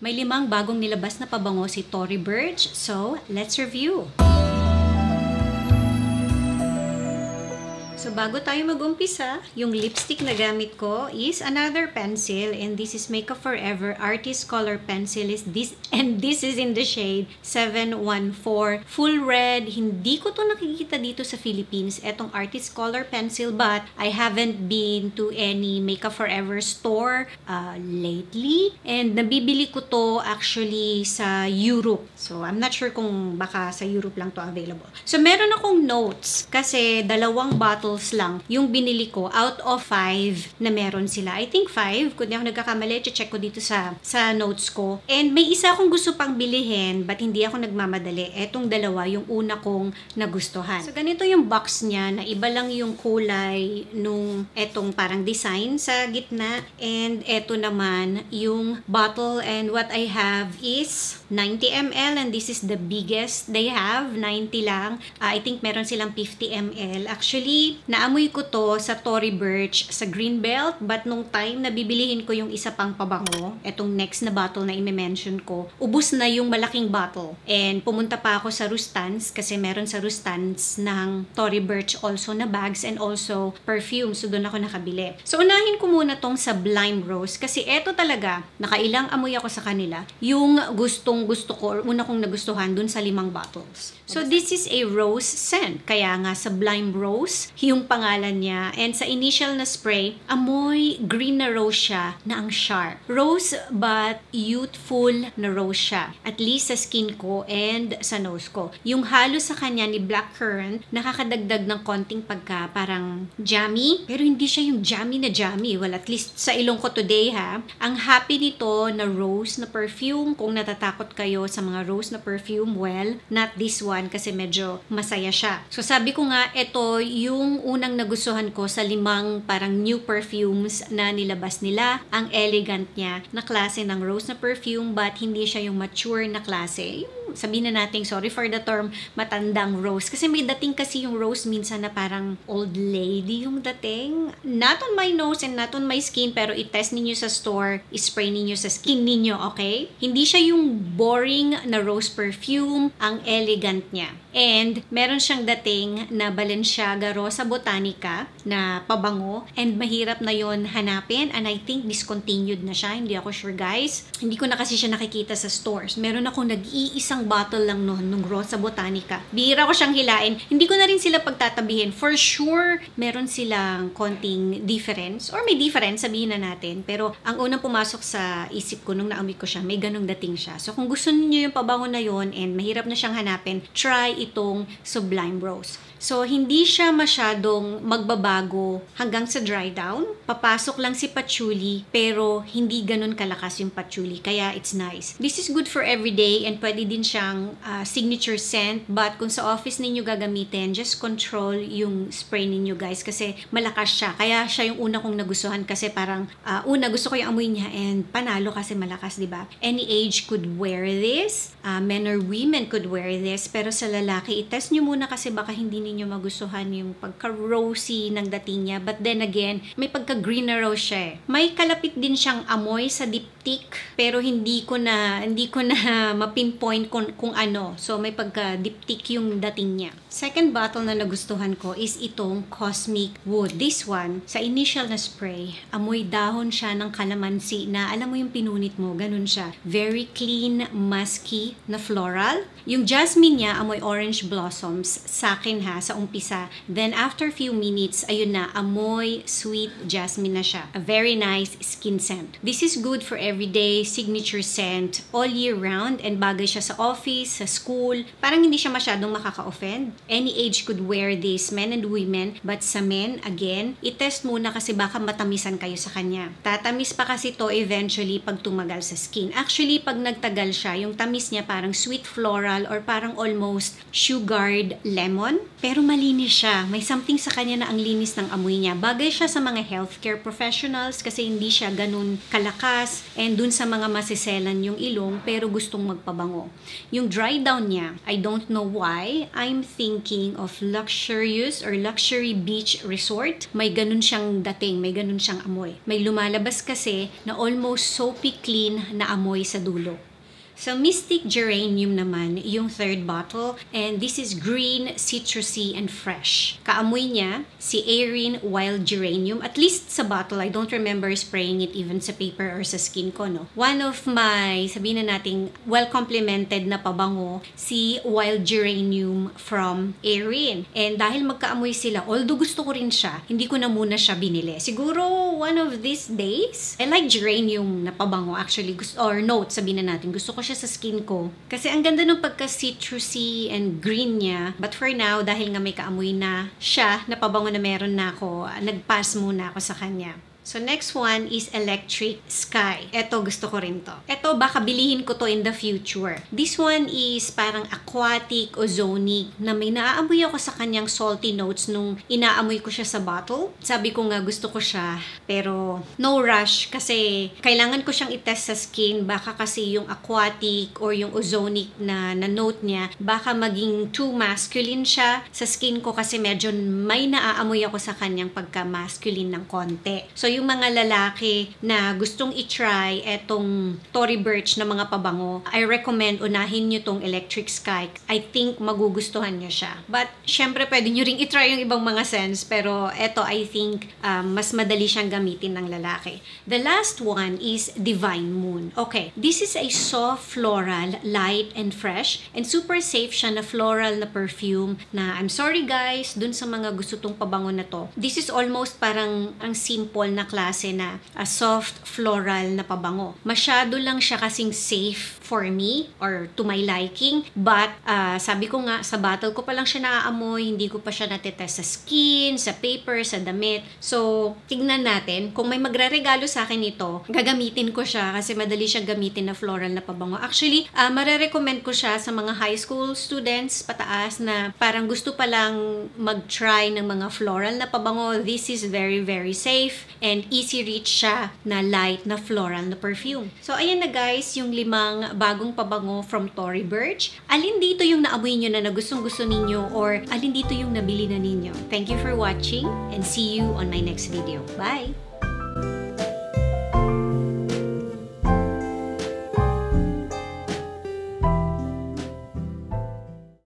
May 5 bagong nilabas na pabango si Tory Burch, so let's review! So bago tayo mag-umpisa, yung lipstick na gamit ko is another pencil, and this is Makeup Forever Artist Color Pencil. This is in the shade 714 Full Red. Hindi ko to nakikita dito sa Philippines, etong Artist Color Pencil, but I haven't been to any Makeup Forever store lately, and nabibili ko to actually sa Europe. So I'm not sure kung baka sa Europe lang to available. So meron akong notes kasi 2 bottles lang yung binili ko out of 5 na meron sila. I think 5. Kung di ako nagkakamali, check ko dito sa notes ko. And may isa akong gusto pang bilihin, but hindi ako nagmamadali. Etong 2, yung una kong nagustuhan. So ganito yung box niya, na iba lang yung kulay nung etong parang design sa gitna. And eto naman yung bottle, and what I have is 90 ml, and this is the biggest they have, 90 lang. I think meron silang 50 ml. Actually, naamoy ko to sa Tory Burch sa Greenbelt, but nung time na bibilihin ko yung isa pang pabango, etong next na bottle na i-mention ko, ubos na yung malaking bottle. And pumunta pa ako sa Rustans kasi meron sa Rustans ng Tory Burch also na bags and also perfume. So doon ako nakabili. So unahin ko muna tong Sublime Rose kasi eto talaga, nakailang amoy ako sa kanila, yung gustong-gusto ko, una kong nagustuhan dun sa 5 bottles. So this is a rose scent, kaya nga Sublime Rose yung pangalan niya. And sa initial na spray, amoy green na rose siya na ang sharp. Rose but youthful na rose siya. At least sa skin ko and sa nose ko. Yung halo sa kanya ni Blackcurrant, nakakadagdag ng konting pagka parang jammy. Pero hindi siya yung jammy na jammy. Well, at least sa ilong ko today ha. Ang happy nito na rose na perfume. Kung natatakot kayo sa mga rose na perfume, well, not this one kasi medyo masaya siya. So sabi ko nga, ito yung unang nagustuhan ko sa 5 parang new perfumes na nilabas nila. Ang elegant niya na klase ng rose na perfume, but hindi siya yung mature na klase. Sabihin na natin, sorry for the term, matandang rose. Kasi may dating kasi yung rose minsan na parang old lady yung dating. Not on my nose and not on my skin, pero i-test ninyo sa store, i-spray ninyo sa skin ninyo, okay? Hindi siya yung boring na rose perfume, ang elegant niya. And meron siyang dating na Balenciaga Rosa Botanica na pabango, and mahirap na yon hanapin, and I think discontinued na siya. Hindi ako sure guys. Hindi ko na kasi siya nakikita sa stores. Meron akong nag-iisang bottle lang noon nung Rosa Botanica. Bihira ko siyang hilain. Hindi ko na rin sila pagtatabihin. For sure, meron silang konting difference, or may difference, sabihin na natin. Pero ang unang pumasok sa isip ko nung naamoy ko siya, may ganung dating siya. So kung gusto niyo yung pabango na yon and mahirap na siyang hanapin, try itong Sublime Rose. So, hindi siya masyadong magbabago hanggang sa dry down. Papasok lang si patchouli, pero hindi ganun kalakas yung patchouli. Kaya, it's nice. This is good for everyday, and pwede din siyang signature scent. But kung sa office ninyo gagamitin, just control yung spray ninyo, guys. Kasi malakas siya. Kaya siya yung una kong nagustuhan kasi parang, gusto ko yung amoy niya, and panalo kasi malakas, diba? Any age could wear this. Men or women could wear this. Pero sa lalaki, i-test nyo muna kasi baka hindi ninyo magustuhan yung pagka-rosy ng dating niya. But then again, may pagka-green na rose siya eh. May kalapit din siyang amoy sa diptyque, pero hindi ko na ma-pinpoint kung ano. So may pagka-diptyque yung dating niya. Second bottle na nagustuhan ko is itong Cosmic Wood. This one, sa initial na spray, amoy dahon siya ng kalamansi na alam mo yung pinunit mo, ganun siya. Very clean, musky na floral. Yung jasmine niya, amoy orange blossoms. Sa akin ha, sa umpisa. Then after few minutes, ayun na, amoy sweet jasmine na siya. A very nice skin scent. This is good for everyday signature scent all year round, and bagay siya sa office, sa school. Parang hindi siya masyadong makaka-offend. Any age could wear this, men and women. But sa men, again, i-test muna kasi baka matamisan kayo sa kanya. Tatamis pa kasi to eventually pag tumagal sa skin. Actually, pag nagtagal siya, yung tamis niya parang sweet floral or parang almost sugared lemon. Pero malinis siya. May something sa kanya na ang linis ng amoy niya. Bagay siya sa mga healthcare professionals kasi hindi siya ganun kalakas and dun sa mga masiselan yung ilong pero gustong magpabango. Yung dry down niya, I don't know why, I'm thinking of luxurious or luxury beach resort. May ganun siyang dating, may ganun siyang amoy. May lumalabas kasi na almost soapy clean na amoy sa dulo. So, Mystic Geranium naman, yung third bottle. And this is green, citrusy, and fresh. Kaamoy niya, si Erin Wild Geranium. At least sa bottle, I don't remember spraying it even sa paper or sa skin ko, no? One of my, sabihin na nating, well-complemented na pabango, si Wild Geranium from Erin. And dahil magkaamoy sila, although gusto ko rin siya, hindi ko na muna siya binili. Siguro, one of these days, I like geranium na pabango actually, or note, sabihin na natin, gusto ko siya sa skin ko. Kasi ang ganda ng pagka-citrusy and green niya. But for now, dahil nga may kaamoy na siya, na pabango na meron na ako, nag-pass muna ako sa kanya. So, next one is Electric Sky. Ito, gusto ko rin to. Ito, baka bilihin ko to in the future. This one is parang aquatic, ozonic, na may naaamoy ako sa kanyang salty notes nung inaamoy ko siya sa bottle. Sabi ko nga, gusto ko siya, pero no rush kasi kailangan ko siyang itest sa skin. Baka kasi yung aquatic or yung ozonic na note niya, baka maging too masculine siya sa skin ko kasi medyo may naaamoy ako sa kanyang pagka-masculine ng konti. So, yung mga lalaki na gustong i-try etong Tory Burch na mga pabango, I recommend unahin nyo tong Electric Sky. I think magugustuhan nyo siya. But, syempre, pwede nyo ring i-try yung ibang mga scents, pero eto, I think, mas madali siyang gamitin ng lalaki. The last one is Divine Moon. Okay, this is a soft floral, light and fresh, and super safe siya na floral na perfume na, I'm sorry guys, dun sa mga gusto tong pabango na to. This is almost parang ang simple na klase na soft floral na pabango. Masyado lang siya kasing safe for me or to my liking, but sabi ko nga, sa bottle ko pa lang siya naaamoy, hindi ko pa siya natetest sa skin, sa paper, sa damit. So, tignan natin. Kung may magre-regalo sa akin ito, gagamitin ko siya kasi madali siya gamitin na floral na pabango. Actually, marerecommend ko siya sa mga high school students pataas na parang gusto pa lang mag-try ng mga floral na pabango. This is very, very safe and easy reach siya na light na floral na perfume. So, ayan na guys, yung 5 bagong pabango from Tory Burch. Alin dito yung naamoy nyo na nagustong-gusto ninyo or alin dito yung nabili na ninyo? Thank you for watching and see you on my next video. Bye!